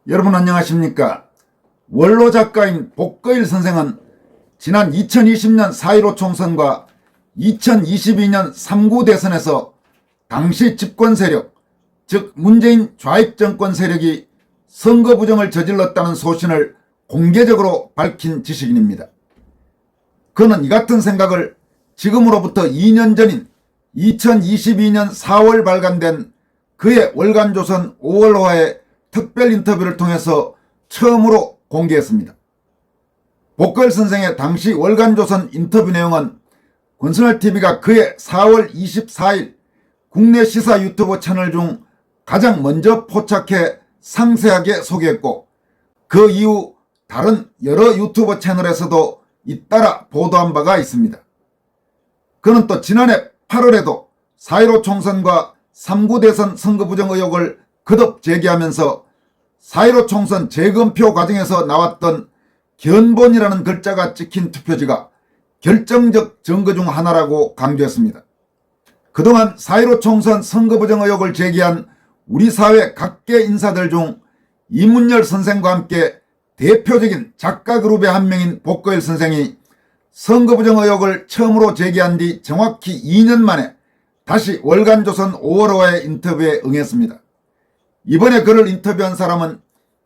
여러분 안녕하십니까? 원로 작가인 복거일 선생은 지난 2020년 4.15 총선과 2022년 3구 대선에서 당시 집권 세력, 즉 문재인 좌익 정권 세력이 선거 부정을 저질렀다는 소신을 공개적으로 밝힌 지식인입니다. 그는 이 같은 생각을 지금으로부터 2년 전인 2022년 4월 발간된 그의 월간조선 5월호의 특별 인터뷰를 통해서 처음으로 공개했습니다. 복거일 선생의 당시 월간조선 인터뷰 내용은 권순월TV가 그의 4월 24일 국내 시사 유튜브 채널 중 가장 먼저 포착해 상세하게 소개했고, 그 이후 다른 여러 유튜브 채널에서도 잇따라 보도한 바가 있습니다. 그는 또 지난해 8월에도 4.15 총선과 3구 대선 선거 부정 의혹을 거듭 제기하면서 4.15 총선 재검표 과정에서 나왔던 견본이라는 글자가 찍힌 투표지가 결정적 증거 중 하나라고 강조했습니다. 그동안 4.15 총선 선거 부정 의혹을 제기한 우리 사회 각계 인사들 중 이문열 선생과 함께 대표적인 작가 그룹의 한 명인 복거일 선생이 선거 부정 의혹을 처음으로 제기한 뒤 정확히 2년 만에 다시 월간조선 5월호의 인터뷰에 응했습니다. 이번에 그를 인터뷰한 사람은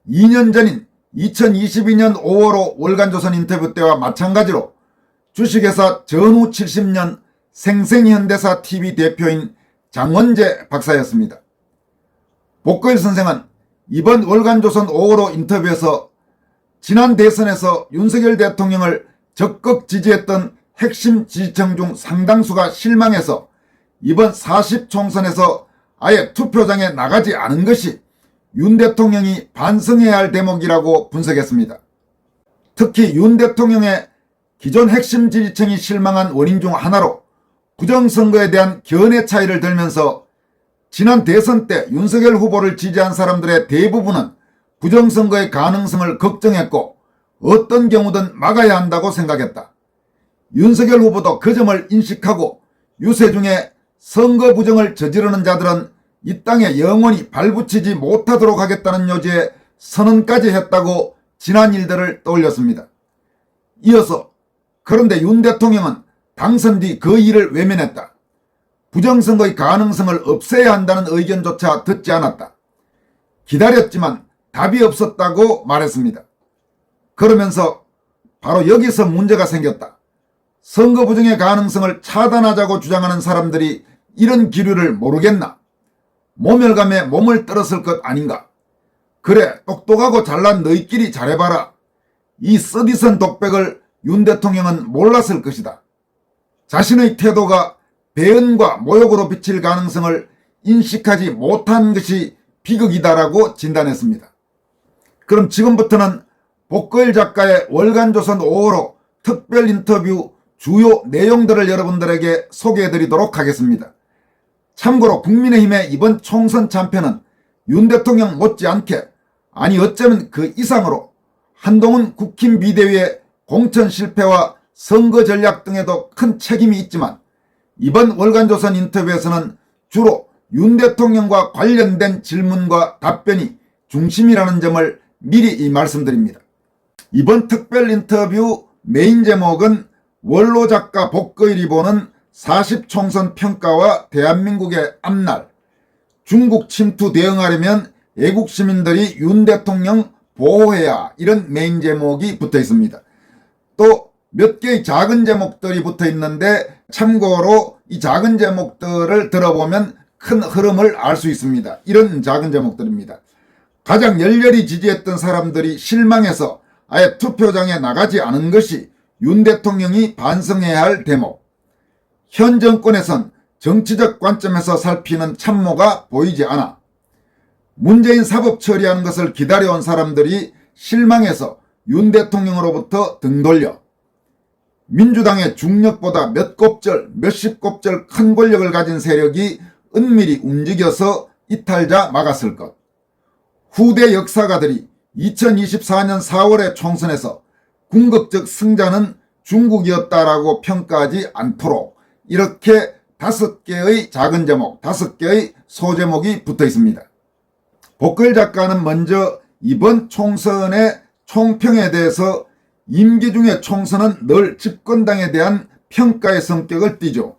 2년 전인 2022년 5월호 월간조선 인터뷰 때와 마찬가지로 주식회사 전후 70년 생생현대사 TV 대표인 장원재 박사였습니다. 복거일 선생은 이번 월간조선 5월호 인터뷰에서 지난 대선에서 윤석열 대통령을 적극 지지했던 핵심 지지층 중 상당수가 실망해서 이번 40 총선에서 아예 투표장에 나가지 않은 것이 윤 대통령이 반성해야 할 대목이라고 분석했습니다. 특히 윤 대통령의 기존 핵심 지지층이 실망한 원인 중 하나로 부정선거에 대한 견해 차이를 들면서 지난 대선 때 윤석열 후보를 지지한 사람들의 대부분은 부정선거의 가능성을 걱정했고 어떤 경우든 막아야 한다고 생각했다. 윤석열 후보도 그 점을 인식하고 유세 중에 선거 부정을 저지르는 자들은 이 땅에 영원히 발붙이지 못하도록 하겠다는 요지에 선언까지 했다고 지난 일들을 떠올렸습니다. 이어서 그런데 윤 대통령은 당선 뒤 그 일을 외면했다. 부정선거의 가능성을 없애야 한다는 의견조차 듣지 않았다. 기다렸지만 답이 없었다고 말했습니다. 그러면서 바로 여기서 문제가 생겼다. 선거 부정의 가능성을 차단하자고 주장하는 사람들이 이런 기류를 모르겠나? 모멸감에 몸을 떨었을 것 아닌가? 그래, 똑똑하고 잘난 너희끼리 잘해봐라. 이 쓰디선 독백을 윤 대통령은 몰랐을 것이다. 자신의 태도가 배은과 모욕으로 비칠 가능성을 인식하지 못한 것이 비극이다라고 진단했습니다. 그럼 지금부터는 복거일 작가의 월간조선 5월호 특별 인터뷰 주요 내용들을 여러분들에게 소개해드리도록 하겠습니다. 참고로 국민의힘의 이번 총선 참패는 윤 대통령 못지않게, 아니 어쩌면 그 이상으로 한동훈 국힘 비대위의 공천 실패와 선거 전략 등에도 큰 책임이 있지만, 이번 월간조선 인터뷰에서는 주로 윤 대통령과 관련된 질문과 답변이 중심이라는 점을 미리 말씀드립니다. 이번 특별 인터뷰 메인 제목은 원로 작가 복거일이 보는 40 총선 평가와 대한민국의 앞날, 중국 침투 대응하려면 애국 시민들이 윤 대통령 보호해야, 이런 메인 제목이 붙어 있습니다. 또 몇 개의 작은 제목들이 붙어 있는데 참고로 이 작은 제목들을 들어보면 큰 흐름을 알 수 있습니다. 이런 작은 제목들입니다. 가장 열렬히 지지했던 사람들이 실망해서 아예 투표장에 나가지 않은 것이 윤 대통령이 반성해야 할 대목. 현 정권에선 정치적 관점에서 살피는 참모가 보이지 않아. 문재인 사법 처리하는 것을 기다려온 사람들이 실망해서 윤 대통령으로부터 등 돌려. 민주당의 중력보다 몇 곱절, 몇십 곱절 큰 권력을 가진 세력이 은밀히 움직여서 이탈자 막았을 것. 후대 역사가들이 2024년 4월의 총선에서 궁극적 승자는 중국이었다라고 평가하지 않도록 이렇게 5개의 작은 제목, 5개의 소제목이 붙어 있습니다. 복거일 작가는 먼저 이번 총선의 총평에 대해서 임기 중의 총선은 늘 집권당에 대한 평가의 성격을 띠죠.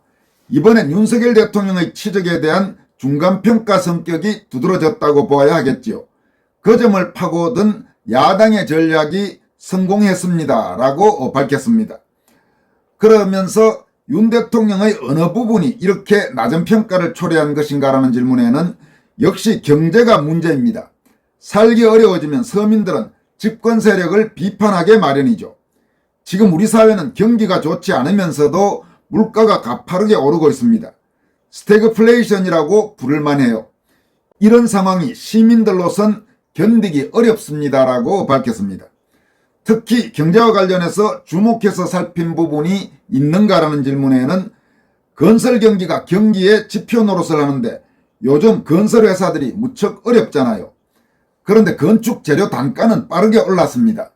이번엔 윤석열 대통령의 치적에 대한 중간평가 성격이 두드러졌다고 보아야 하겠지요. 그 점을 파고든 야당의 전략이 성공했습니다 라고 밝혔습니다. 그러면서 윤 대통령의 어느 부분이 이렇게 낮은 평가를 초래한 것인가라는 질문에는 역시 경제가 문제입니다. 살기 어려워지면 서민들은 집권 세력을 비판하게 마련이죠. 지금 우리 사회는 경기가 좋지 않으면서도 물가가 가파르게 오르고 있습니다. 스태그플레이션이라고 부를만 해요. 이런 상황이 시민들로선 견디기 어렵습니다라고 밝혔습니다. 특히 경제와 관련해서 주목해서 살핀 부분이 있는가라는 질문에는 건설 경기가 경기의 지표 노릇을 하는데 요즘 건설회사들이 무척 어렵잖아요. 그런데 건축 재료 단가는 빠르게 올랐습니다.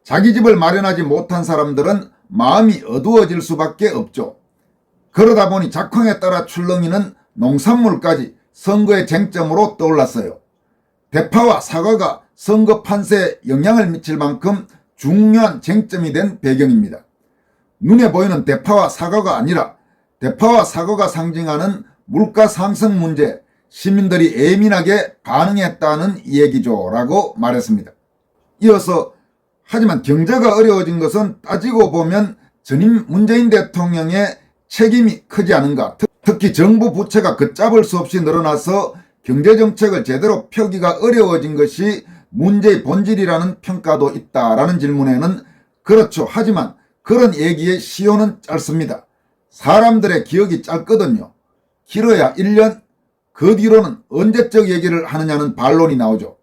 자기 집을 마련하지 못한 사람들은 마음이 어두워질 수밖에 없죠. 그러다 보니 작황에 따라 출렁이는 농산물까지 선거의 쟁점으로 떠올랐어요. 대파와 사과가 선거 판세에 영향을 미칠 만큼 중요한 쟁점이 된 배경입니다. 눈에 보이는 대파와 사과가 아니라 대파와 사과가 상징하는 물가 상승 문제에 시민들이 예민하게 반응했다는 얘기죠 라고 말했습니다. 이어서 하지만 경제가 어려워진 것은 따지고 보면 전임 문재인 대통령의 책임이 크지 않은가. 특히 정부 부채가 걷잡을 수 없이 늘어나서 경제정책을 제대로 펴기가 어려워진 것이 문제의 본질이라는 평가도 있다라는 질문에는 그렇죠. 하지만 그런 얘기의 시효는 짧습니다. 사람들의 기억이 짧거든요. 길어야 1년, 그 뒤로는 언제적 얘기를 하느냐는 반론이 나오죠.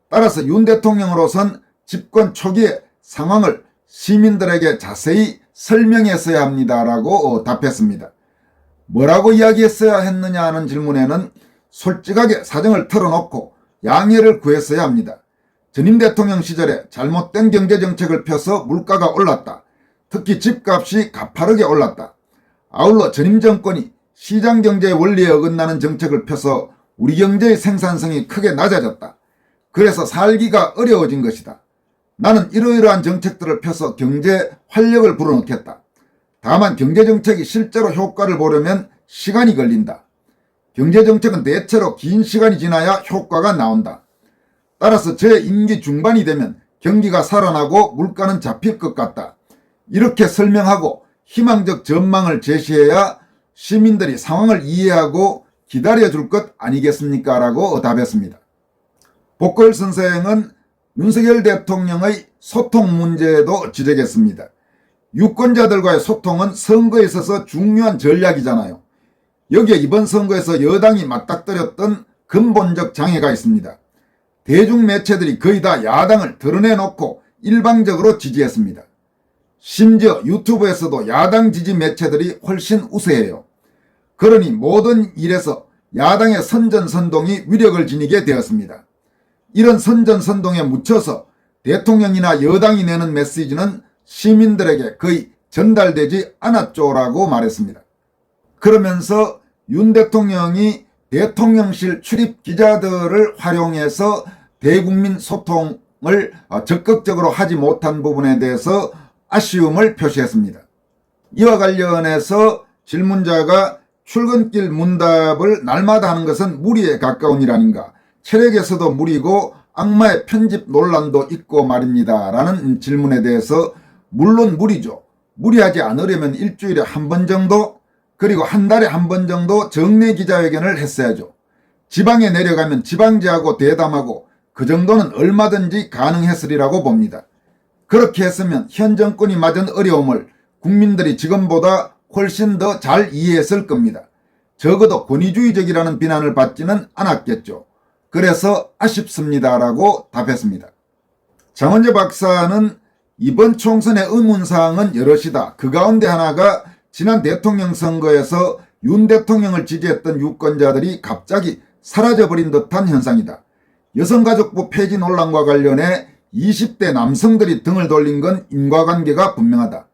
따라서 윤 대통령으로선 집권 초기에 상황을 시민들에게 자세히 설명했어야 합니다라고 답했습니다. 뭐라고 이야기했어야 했느냐 하는 질문에는 솔직하게 사정을 털어놓고 양해를 구했어야 합니다. 전임 대통령 시절에 잘못된 경제정책을 펴서 물가가 올랐다. 특히 집값이 가파르게 올랐다. 아울러 전임 정권이 시장경제의 원리에 어긋나는 정책을 펴서 우리 경제의 생산성이 크게 낮아졌다. 그래서 살기가 어려워진 것이다. 나는 이러이러한 정책들을 펴서 경제에 활력을 불어넣겠다. 다만 경제정책이 실제로 효과를 보려면 시간이 걸린다. 경제정책은 대체로 긴 시간이 지나야 효과가 나온다. 따라서 제 임기 중반이 되면 경기가 살아나고 물가는 잡힐 것 같다. 이렇게 설명하고 희망적 전망을 제시해야 시민들이 상황을 이해하고 기다려줄 것 아니겠습니까? 라고 답했습니다. 복걸 선생은 윤석열 대통령의 소통 문제도 지적했습니다. 유권자들과의 소통은 선거에 있어서 중요한 전략이잖아요. 여기에 이번 선거에서 여당이 맞닥뜨렸던 근본적 장애가 있습니다. 대중매체들이 거의 다 야당을 드러내놓고 일방적으로 지지했습니다. 심지어 유튜브에서도 야당 지지 매체들이 훨씬 우세해요. 그러니 모든 일에서 야당의 선전선동이 위력을 지니게 되었습니다. 이런 선전선동에 묻혀서 대통령이나 여당이 내는 메시지는 시민들에게 거의 전달되지 않았죠라고 말했습니다. 그러면서 윤 대통령이 대통령실 출입 기자들을 활용해서 대국민 소통을 적극적으로 하지 못한 부분에 대해서 아쉬움을 표시했습니다. 이와 관련해서 질문자가 출근길 문답을 날마다 하는 것은 무리에 가까운 일 아닌가. 체력에서도 무리고 악마의 편집 논란도 있고 말입니다. 라는 질문에 대해서 물론 무리죠. 무리하지 않으려면 일주일에 한 번 정도 그리고 한 달에 한 번 정도 정례 기자회견을 했어야죠. 지방에 내려가면 지방지하고 대담하고 그 정도는 얼마든지 가능했으리라고 봅니다. 그렇게 했으면 현 정권이 맞은 어려움을 국민들이 지금보다 훨씬 더 잘 이해했을 겁니다. 적어도 권위주의적이라는 비난을 받지는 않았겠죠. 그래서 아쉽습니다라고 답했습니다. 장원재 박사는 이번 총선의 의문사항은 여럿이다. 그 가운데 하나가 지난 대통령 선거에서 윤 대통령을 지지했던 유권자들이 갑자기 사라져버린 듯한 현상이다. 여성가족부 폐지 논란과 관련해 20대 남성들이 등을 돌린 건 인과관계가 분명하다.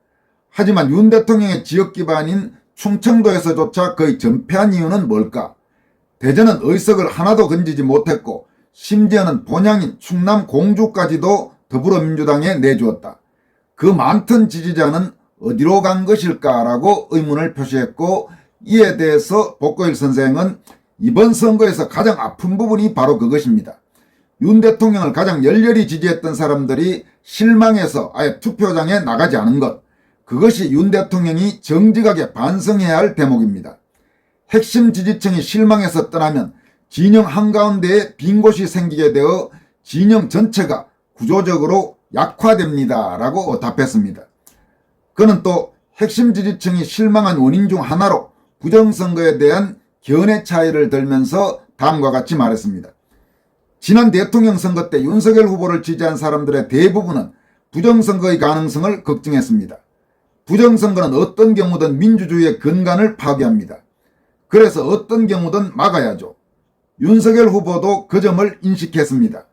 하지만 윤 대통령의 지역 기반인 충청도에서조차 거의 전패한 이유는 뭘까? 대전은 의석을 하나도 건지지 못했고 심지어는 본향인 충남 공주까지도 더불어민주당에 내주었다. 그 많던 지지자는 어디로 간 것일까라고 의문을 표시했고, 이에 대해서 복고일 선생은 이번 선거에서 가장 아픈 부분이 바로 그것입니다. 윤 대통령을 가장 열렬히 지지했던 사람들이 실망해서 아예 투표장에 나가지 않은 것, 그것이 윤 대통령이 정직하게 반성해야 할 대목입니다. 핵심 지지층이 실망해서 떠나면 진영 한가운데에 빈 곳이 생기게 되어 진영 전체가 구조적으로 약화됩니다 라고 답했습니다. 그는 또 핵심 지지층이 실망한 원인 중 하나로 부정선거에 대한 견해 차이를 들면서 다음과 같이 말했습니다. 지난 대통령 선거 때 윤석열 후보를 지지한 사람들의 대부분은 부정선거의 가능성을 걱정했습니다. 부정선거는 어떤 경우든 민주주의의 근간을 파괴합니다. 그래서 어떤 경우든 막아야죠. 윤석열 후보도 그 점을 인식했습니다.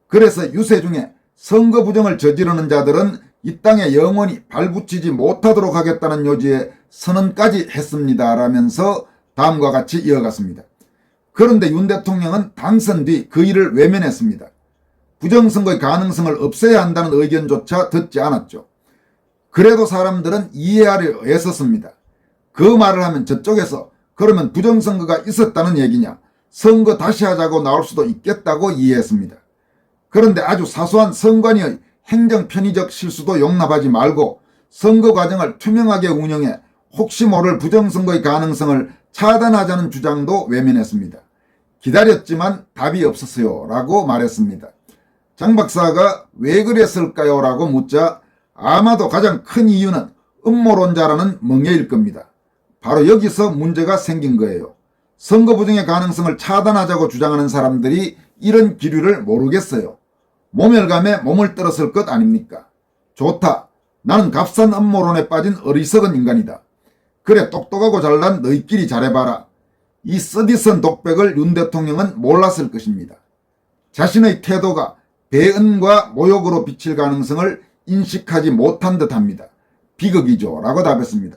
그래서 유세 중에 선거 부정을 저지르는 자들은 이 땅에 영원히 발붙이지 못하도록 하겠다는 요지에 선언까지 했습니다 라면서 다음과 같이 이어갔습니다. 그런데 윤 대통령은 당선 뒤 그 일을 외면했습니다. 부정선거의 가능성을 없애야 한다는 의견조차 듣지 않았죠. 그래도 사람들은 이해하려 애썼습니다. 그 말을 하면 저쪽에서 그러면 부정선거가 있었다는 얘기냐, 선거 다시 하자고 나올 수도 있겠다고 이해했습니다. 그런데 아주 사소한 선관위의 행정 편의적 실수도 용납하지 말고 선거 과정을 투명하게 운영해 혹시 모를 부정선거의 가능성을 차단하자는 주장도 외면했습니다. 기다렸지만 답이 없었어요 라고 말했습니다. 장 박사가 왜 그랬을까요 라고 묻자 아마도 가장 큰 이유는 음모론자라는 멍해일 겁니다. 바로 여기서 문제가 생긴 거예요. 선거 부정의 가능성을 차단하자고 주장하는 사람들이 이런 기류를 모르겠어요. 모멸감에 몸을 떨었을 것 아닙니까? 좋다. 나는 값싼 음모론에 빠진 어리석은 인간이다. 그래, 똑똑하고 잘난 너희끼리 잘해봐라. 이 쓰디쓴 독백을 윤 대통령은 몰랐을 것입니다. 자신의 태도가 배은과 모욕으로 비칠 가능성을 인식하지 못한 듯합니다. 비극이죠 라고 답했습니다.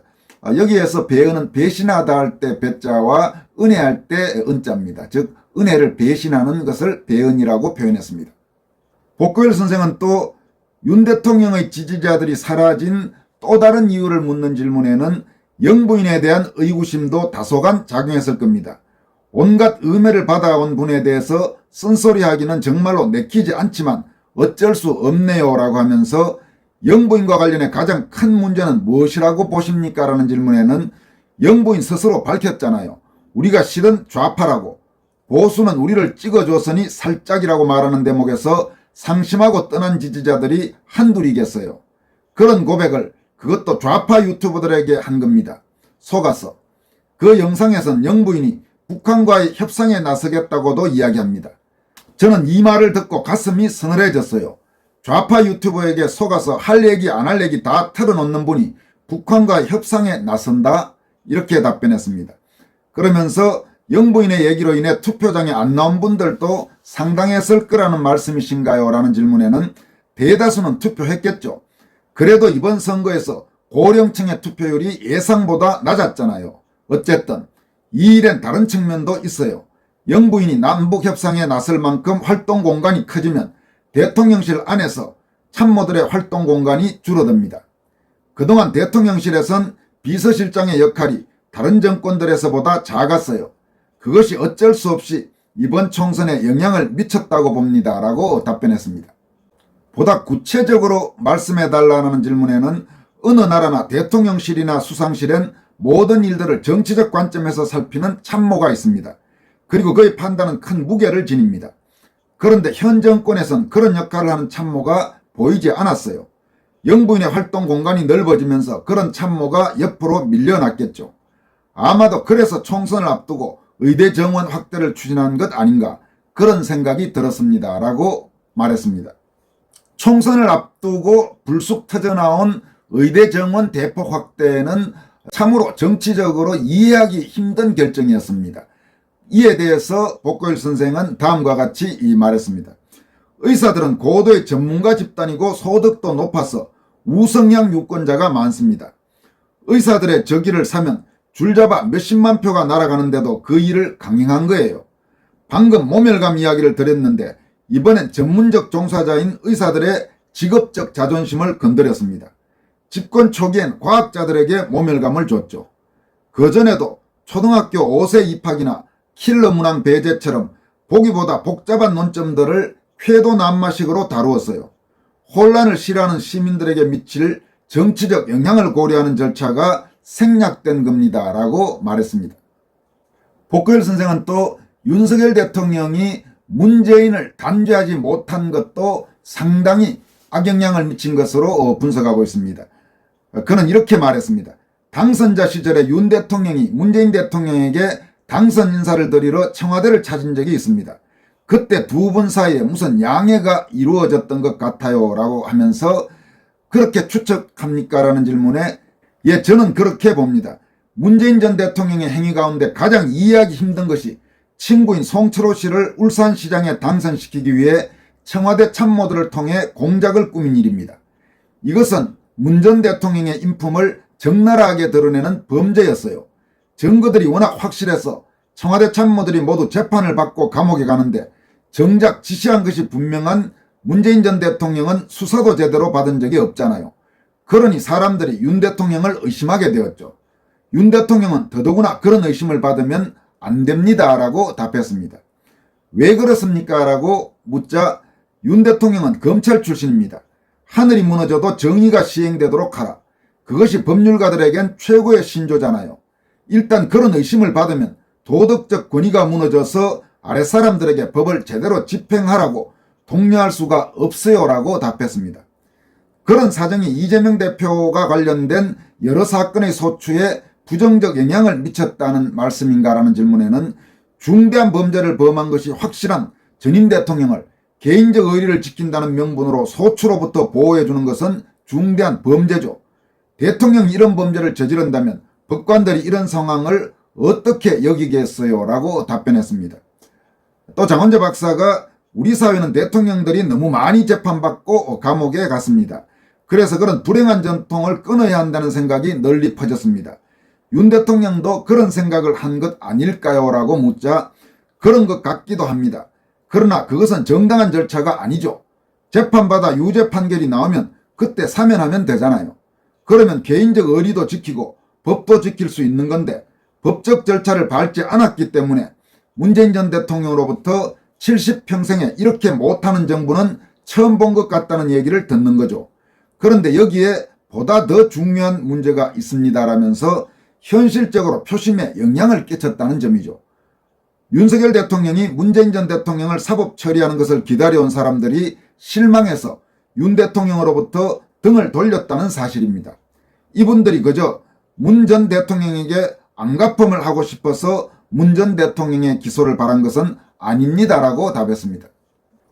여기에서 배은은 배신하다 할 때 배자와 은혜할 때 은자입니다. 즉 은혜를 배신하는 것을 배은이라고 표현했습니다. 복고일 선생은 또 윤 대통령의 지지자들이 사라진 또 다른 이유를 묻는 질문에는 영부인에 대한 의구심도 다소간 작용했을 겁니다. 온갖 음해를 받아온 분에 대해서 쓴소리하기는 정말로 내키지 않지만 어쩔 수 없네요 라고 하면서 영부인과 관련해 가장 큰 문제는 무엇이라고 보십니까? 라는 질문에는 영부인 스스로 밝혔잖아요. 우리가 실은 좌파라고, 보수는 우리를 찍어줬으니 살짝이라고 말하는 대목에서 상심하고 떠난 지지자들이 한둘이겠어요. 그런 고백을 그것도 좌파 유튜버들에게 한 겁니다. 속아서. 그 영상에선 영부인이 북한과의 협상에 나서겠다고도 이야기합니다. 저는 이 말을 듣고 가슴이 서늘해졌어요. 좌파 유튜버에게 속아서 할 얘기 안 할 얘기 다 털어놓는 분이 북한과 협상에 나선다? 이렇게 답변했습니다. 그러면서 영부인의 얘기로 인해 투표장에 안 나온 분들도 상당했을 거라는 말씀이신가요? 라는 질문에는 대다수는 투표했겠죠. 그래도 이번 선거에서 고령층의 투표율이 예상보다 낮았잖아요. 어쨌든 이 일엔 다른 측면도 있어요. 영부인이 남북협상에 나설 만큼 활동 공간이 커지면 대통령실 안에서 참모들의 활동 공간이 줄어듭니다. 그동안 대통령실에선 비서실장의 역할이 다른 정권들에서보다 작았어요. 그것이 어쩔 수 없이 이번 총선에 영향을 미쳤다고 봅니다 라고 답변했습니다. 보다 구체적으로 말씀해달라는 질문에는 어느 나라나 대통령실이나 수상실엔 모든 일들을 정치적 관점에서 살피는 참모가 있습니다. 그리고 그의 판단은 큰 무게를 지닙니다. 그런데 현 정권에선 그런 역할을 하는 참모가 보이지 않았어요. 영부인의 활동 공간이 넓어지면서 그런 참모가 옆으로 밀려났겠죠. 아마도 그래서 총선을 앞두고 의대 정원 확대를 추진한 것 아닌가, 그런 생각이 들었습니다 라고 말했습니다. 총선을 앞두고 불쑥 터져나온 의대 정원 대폭 확대는 참으로 정치적으로 이해하기 힘든 결정이었습니다. 이에 대해서 복고일 선생은 다음과 같이 말했습니다. 의사들은 고도의 전문가 집단이고 소득도 높아서 우성향 유권자가 많습니다. 의사들의 저기를 사면 줄잡아 몇십만 표가 날아가는데도 그 일을 강행한 거예요. 방금 모멸감 이야기를 드렸는데 이번엔 전문적 종사자인 의사들의 직업적 자존심을 건드렸습니다. 집권 초기엔 과학자들에게 모멸감을 줬죠. 그전에도 초등학교 5세 입학이나 킬러 문항 배제처럼 보기보다 복잡한 논점들을 쾌도난마식으로 다루었어요. 혼란을 싫어하는 시민들에게 미칠 정치적 영향을 고려하는 절차가 생략된 겁니다 라고 말했습니다. 복거일 선생은 또 윤석열 대통령이 문재인을 단죄하지 못한 것도 상당히 악영향을 미친 것으로 분석하고 있습니다. 그는 이렇게 말했습니다. 당선자 시절에 윤 대통령이 문재인 대통령에게 당선 인사를 드리러 청와대를 찾은 적이 있습니다. 그때 두 분 사이에 무슨 양해가 이루어졌던 것 같아요 라고 하면서 그렇게 추측합니까? 라는 질문에 예, 저는 그렇게 봅니다. 문재인 전 대통령의 행위 가운데 가장 이해하기 힘든 것이 친구인 송철호 씨를 울산시장에 당선시키기 위해 청와대 참모들을 통해 공작을 꾸민 일입니다. 이것은 문 전 대통령의 인품을 적나라하게 드러내는 범죄였어요. 증거들이 워낙 확실해서 청와대 참모들이 모두 재판을 받고 감옥에 가는데 정작 지시한 것이 분명한 문재인 전 대통령은 수사도 제대로 받은 적이 없잖아요. 그러니 사람들이 윤 대통령을 의심하게 되었죠. 윤 대통령은 더더구나 그런 의심을 받으면 안 됩니다 라고 답했습니다. 왜 그렇습니까? 라고 묻자 윤 대통령은 검찰 출신입니다. 하늘이 무너져도 정의가 시행되도록 하라. 그것이 법률가들에겐 최고의 신조잖아요. 일단 그런 의심을 받으면 도덕적 권위가 무너져서 아랫사람들에게 법을 제대로 집행하라고 독려할 수가 없어요 라고 답했습니다. 그런 사정이 이재명 대표가 관련된 여러 사건의 소추에 부정적 영향을 미쳤다는 말씀인가라는 질문에는 중대한 범죄를 범한 것이 확실한 전임 대통령을 개인적 의리를 지킨다는 명분으로 소추로부터 보호해주는 것은 중대한 범죄죠. 대통령이 이런 범죄를 저지른다면 법관들이 이런 상황을 어떻게 여기겠어요? 라고 답변했습니다. 또 장원재 박사가 우리 사회는 대통령들이 너무 많이 재판받고 감옥에 갔습니다. 그래서 그런 불행한 전통을 끊어야 한다는 생각이 널리 퍼졌습니다. 윤 대통령도 그런 생각을 한 것 아닐까요? 라고 묻자 그런 것 같기도 합니다. 그러나 그것은 정당한 절차가 아니죠. 재판받아 유죄 판결이 나오면 그때 사면하면 되잖아요. 그러면 개인적 의리도 지키고 법도 지킬 수 있는 건데 법적 절차를 밟지 않았기 때문에 문재인 전 대통령으로부터 70평생에 이렇게 못하는 정부는 처음 본 것 같다는 얘기를 듣는 거죠. 그런데 여기에 보다 더 중요한 문제가 있습니다라면서 현실적으로 표심에 영향을 끼쳤다는 점이죠. 윤석열 대통령이 문재인 전 대통령을 사법 처리하는 것을 기다려온 사람들이 실망해서 윤 대통령으로부터 등을 돌렸다는 사실입니다. 이분들이 그저 문 전 대통령에게 안갚음을 하고 싶어서 문 전 대통령의 기소를 바란 것은 아닙니다라고 답했습니다.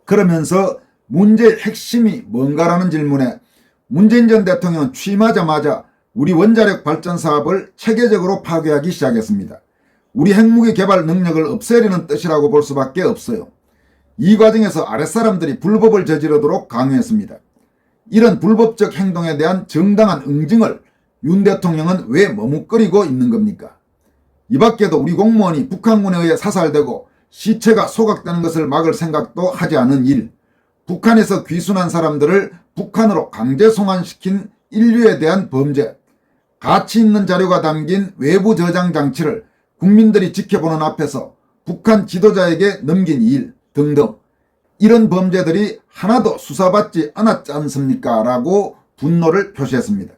그러면서 문제의 핵심이 뭔가라는 질문에 문재인 전 대통령은 취임하자마자 우리 원자력 발전 사업을 체계적으로 파괴하기 시작했습니다. 우리 핵무기 개발 능력을 없애려는 뜻이라고 볼 수밖에 없어요. 이 과정에서 아랫사람들이 불법을 저지르도록 강요했습니다. 이런 불법적 행동에 대한 정당한 응징을 윤 대통령은 왜 머뭇거리고 있는 겁니까? 이 밖에도 우리 공무원이 북한군에 의해 사살되고 시체가 소각되는 것을 막을 생각도 하지 않은 일, 북한에서 귀순한 사람들을 북한으로 강제 송환시킨 인류에 대한 범죄, 가치 있는 자료가 담긴 외부 저장 장치를 국민들이 지켜보는 앞에서 북한 지도자에게 넘긴 일 등등 이런 범죄들이 하나도 수사받지 않았지 않습니까? 라고 분노를 표시했습니다.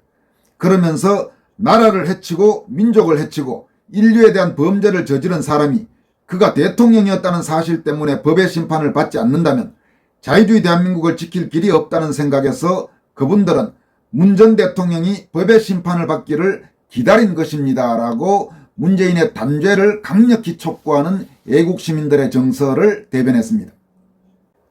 그러면서 나라를 해치고 민족을 해치고 인류에 대한 범죄를 저지른 사람이 그가 대통령이었다는 사실 때문에 법의 심판을 받지 않는다면 자유주의 대한민국을 지킬 길이 없다는 생각에서 그분들은 문 전 대통령이 법의 심판을 받기를 기다린 것입니다. 라고 문재인의 단죄를 강력히 촉구하는 애국시민들의 정서를 대변했습니다.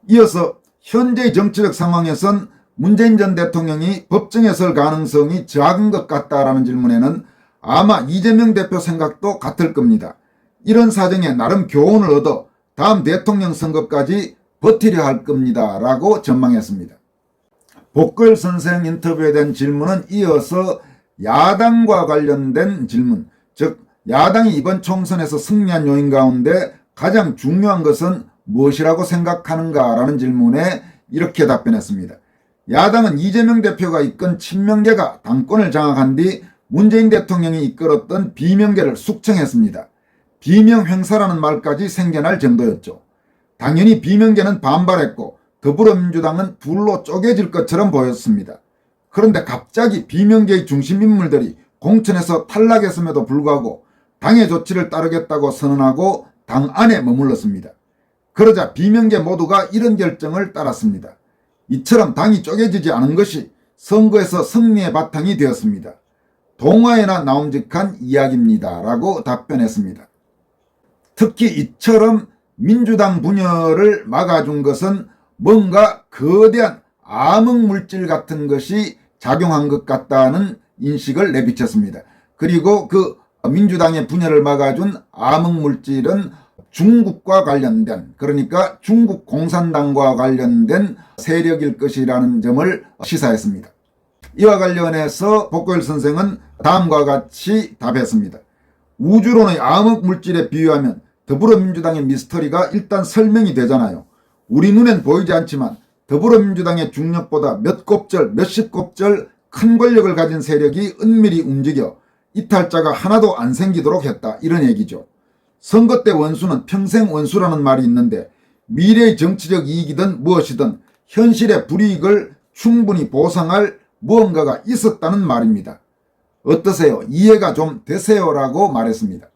이어서 현재의 정치적 상황에선 문재인 전 대통령이 법정에 설 가능성이 작은 것 같다라는 질문에는 아마 이재명 대표 생각도 같을 겁니다. 이런 사정에 나름 교훈을 얻어 다음 대통령 선거까지 버티려 할 겁니다. 라고 전망했습니다. 복거일 선생 인터뷰에 대한 질문은 이어서 야당과 관련된 질문, 즉 야당이 이번 총선에서 승리한 요인 가운데 가장 중요한 것은 무엇이라고 생각하는가라는 질문에 이렇게 답변했습니다. 야당은 이재명 대표가 이끈 친명계가 당권을 장악한 뒤 문재인 대통령이 이끌었던 비명계를 숙청했습니다. 비명행사라는 말까지 생겨날 정도였죠. 당연히 비명계는 반발했고 더불어민주당은 둘로 쪼개질 것처럼 보였습니다. 그런데 갑자기 비명계의 중심 인물들이 공천에서 탈락했음에도 불구하고 당의 조치를 따르겠다고 선언하고 당 안에 머물렀습니다. 그러자 비명계 모두가 이런 결정을 따랐습니다. 이처럼 당이 쪼개지지 않은 것이 선거에서 승리의 바탕이 되었습니다. 동화에나 나옴직한 이야기입니다. 라고 답변했습니다. 특히 이처럼 민주당 분열을 막아준 것은 뭔가 거대한 암흑물질 같은 것이 작용한 것 같다는 인식을 내비쳤습니다. 그리고 그 민주당의 분열을 막아준 암흑물질은 중국과 관련된, 그러니까 중국 공산당과 관련된 세력일 것이라는 점을 시사했습니다. 이와 관련해서 복고일 선생은 다음과 같이 답했습니다. 우주론의 암흑물질에 비유하면 더불어민주당의 미스터리가 일단 설명이 되잖아요. 우리 눈엔 보이지 않지만 더불어민주당의 중력보다 몇 곱절, 몇십 곱절 큰 권력을 가진 세력이 은밀히 움직여 이탈자가 하나도 안 생기도록 했다. 이런 얘기죠. 선거 때 원수는 평생 원수라는 말이 있는데 미래의 정치적 이익이든 무엇이든 현실의 불이익을 충분히 보상할 무언가가 있었다는 말입니다. 어떠세요? 이해가 좀 되세요? 라고 말했습니다.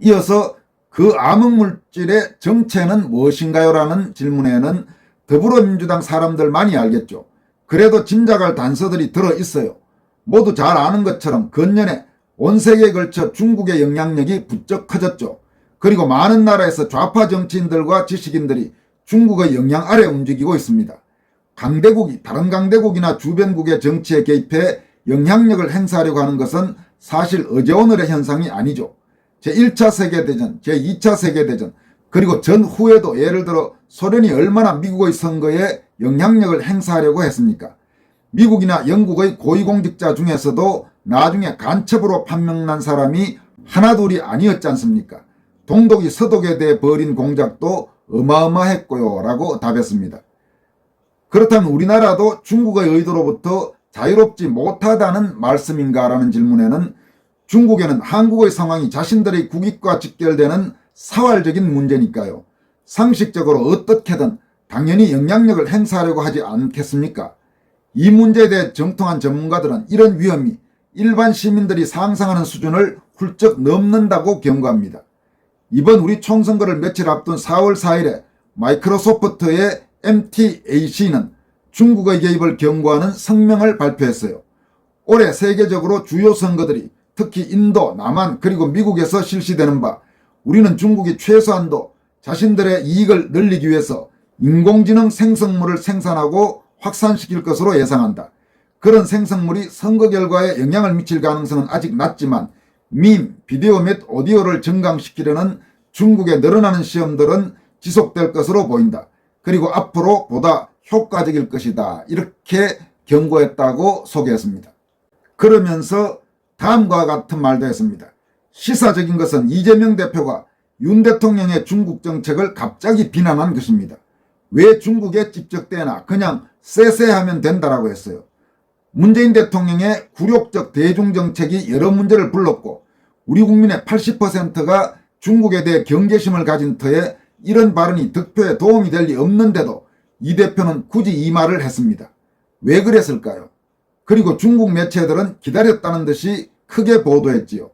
이어서 그 암흑물질의 정체는 무엇인가요? 라는 질문에는 더불어민주당 사람들만이 알겠죠. 그래도 짐작할 단서들이 들어있어요. 모두 잘 아는 것처럼 근년에 온 세계에 걸쳐 중국의 영향력이 부쩍 커졌죠. 그리고 많은 나라에서 좌파 정치인들과 지식인들이 중국의 영향 아래 움직이고 있습니다. 강대국이 다른 강대국이나 주변국의 정치에 개입해 영향력을 행사하려고 하는 것은 사실 어제오늘의 현상이 아니죠. 제1차 세계대전, 제2차 세계대전, 그리고 전후에도 예를 들어 소련이 얼마나 미국의 선거에 영향력을 행사하려고 했습니까? 미국이나 영국의 고위공직자 중에서도 나중에 간첩으로 판명난 사람이 하나둘이 아니었지 않습니까? 동독이 서독에 대해 벌인 공작도 어마어마했고요. 라고 답했습니다. 그렇다면 우리나라도 중국의 의도로부터 자유롭지 못하다는 말씀인가? 라는 질문에는 중국에는 한국의 상황이 자신들의 국익과 직결되는 사활적인 문제니까요. 상식적으로 어떻게든 당연히 영향력을 행사하려고 하지 않겠습니까? 이 문제에 대해 정통한 전문가들은 이런 위험이 일반 시민들이 상상하는 수준을 훌쩍 넘는다고 경고합니다. 이번 우리 총선거를 며칠 앞둔 4월 4일에 마이크로소프트의 MTAC는 중국의 개입을 경고하는 성명을 발표했어요. 올해 세계적으로 주요 선거들이 특히 인도, 남한 그리고 미국에서 실시되는 바 우리는 중국이 최소한도 자신들의 이익을 늘리기 위해서 인공지능 생성물을 생산하고 확산시킬 것으로 예상한다. 그런 생성물이 선거 결과에 영향을 미칠 가능성은 아직 낮지만 밈, 비디오 및 오디오를 증강시키려는 중국의 늘어나는 시험들은 지속될 것으로 보인다. 그리고 앞으로 보다 효과적일 것이다. 이렇게 경고했다고 소개했습니다. 그러면서 다음과 같은 말도 했습니다. 시사적인 것은 이재명 대표가 윤 대통령의 중국 정책을 갑자기 비난한 것입니다. 왜 중국에 찝적대나 그냥 쎄쎄하면 된다라고 했어요. 문재인 대통령의 굴욕적 대중정책이 여러 문제를 불렀고 우리 국민의 80%가 중국에 대해 경계심을 가진 터에 이런 발언이 득표에 도움이 될 리 없는데도 이 대표는 굳이 이 말을 했습니다. 왜 그랬을까요? 그리고 중국 매체들은 기다렸다는 듯이 크게 보도했지요.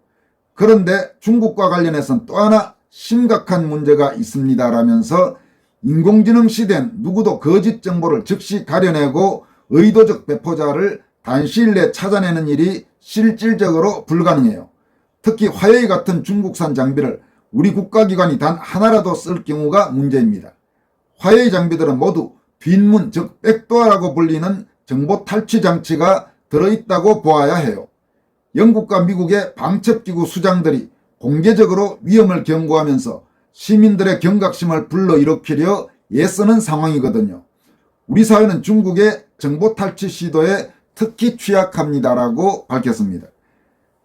그런데 중국과 관련해서는 또 하나 심각한 문제가 있습니다라면서 인공지능 시대엔 누구도 거짓 정보를 즉시 가려내고 의도적 배포자를 단시일 내에 찾아내는 일이 실질적으로 불가능해요. 특히 화웨이 같은 중국산 장비를 우리 국가기관이 단 하나라도 쓸 경우가 문제입니다. 화웨이 장비들은 모두 뒷문 즉 백도어라고 불리는 정보 탈취 장치가 들어있다고 보아야 해요. 영국과 미국의 방첩기구 수장들이 공개적으로 위험을 경고하면서 시민들의 경각심을 불러일으키려 애쓰는 상황이거든요. 우리 사회는 중국의 정보 탈취 시도에 특히 취약합니다라고 밝혔습니다.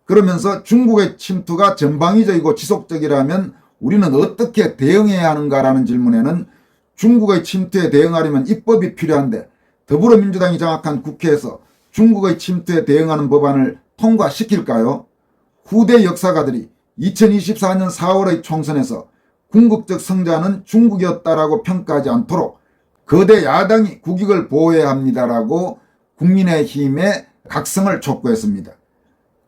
그러면서 중국의 침투가 전방위적이고 지속적이라면 우리는 어떻게 대응해야 하는가라는 질문에는 중국의 침투에 대응하려면 입법이 필요한데 더불어민주당이 장악한 국회에서 중국의 침투에 대응하는 법안을 통과시킬까요? 후대 역사가들이 2024년 4월의 총선에서 궁극적 승자는 중국이었다라고 평가하지 않도록 거대 야당이 국익을 보호해야 합니다라고 국민의힘에 각성을 촉구했습니다.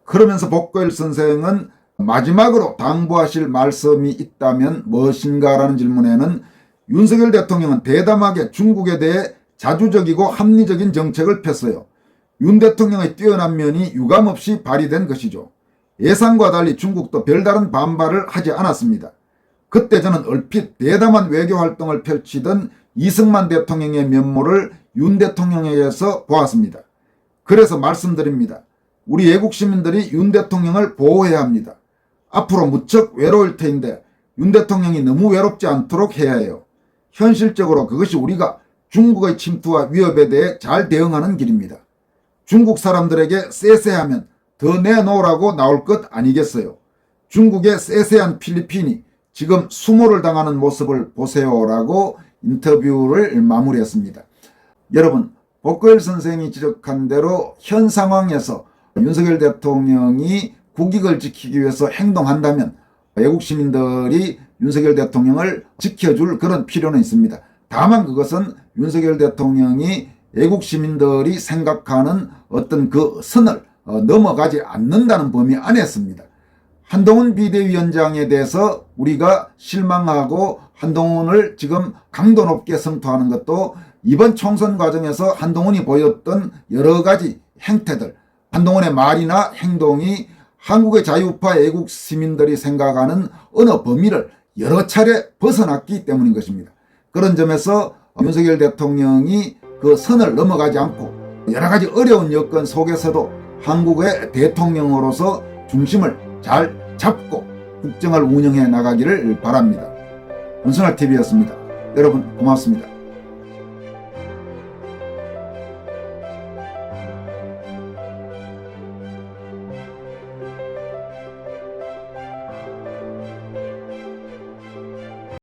그러면서 복거일 선생은 마지막으로 당부하실 말씀이 있다면 무엇인가라는 질문에는 윤석열 대통령은 대담하게 중국에 대해 자주적이고 합리적인 정책을 폈어요. 윤 대통령의 뛰어난 면이 유감없이 발휘된 것이죠. 예상과 달리 중국도 별다른 반발을 하지 않았습니다. 그때 저는 얼핏 대담한 외교 활동을 펼치던 이승만 대통령의 면모를 윤 대통령에게서 보았습니다. 그래서 말씀드립니다. 우리 애국 시민들이 윤 대통령을 보호해야 합니다. 앞으로 무척 외로울 터인데 윤 대통령이 너무 외롭지 않도록 해야 해요. 현실적으로 그것이 우리가 중국의 침투와 위협에 대해 잘 대응하는 길입니다. 중국 사람들에게 쎄쎄하면 더 내놓으라고 나올 것 아니겠어요. 중국의 쎄쎄한 필리핀이 지금 수모를 당하는 모습을 보세요라고 인터뷰를 마무리했습니다. 여러분, 복거일 선생이 지적한 대로 현 상황에서 윤석열 대통령이 국익을 지키기 위해서 행동한다면 외국 시민들이 윤석열 대통령을 지켜줄 그런 필요는 있습니다. 다만 그것은 윤석열 대통령이 외국 시민들이 생각하는 어떤 그 선을 넘어가지 않는다는 범위 안에서입니다. 한동훈 비대위원장에 대해서 우리가 실망하고 한동훈을 지금 강도 높게 성토하는 것도 이번 총선 과정에서 한동훈이 보였던 여러 가지 행태들, 한동훈의 말이나 행동이 한국의 자유파 애국 시민들이 생각하는 어느 범위를 여러 차례 벗어났기 때문인 것입니다. 그런 점에서 윤석열 대통령이 그 선을 넘어가지 않고 여러 가지 어려운 여건 속에서도 한국의 대통령으로서 중심을 잘 잡고 국정을 운영해 나가기를 바랍니다. 윤석열TV였습니다. 여러분 고맙습니다.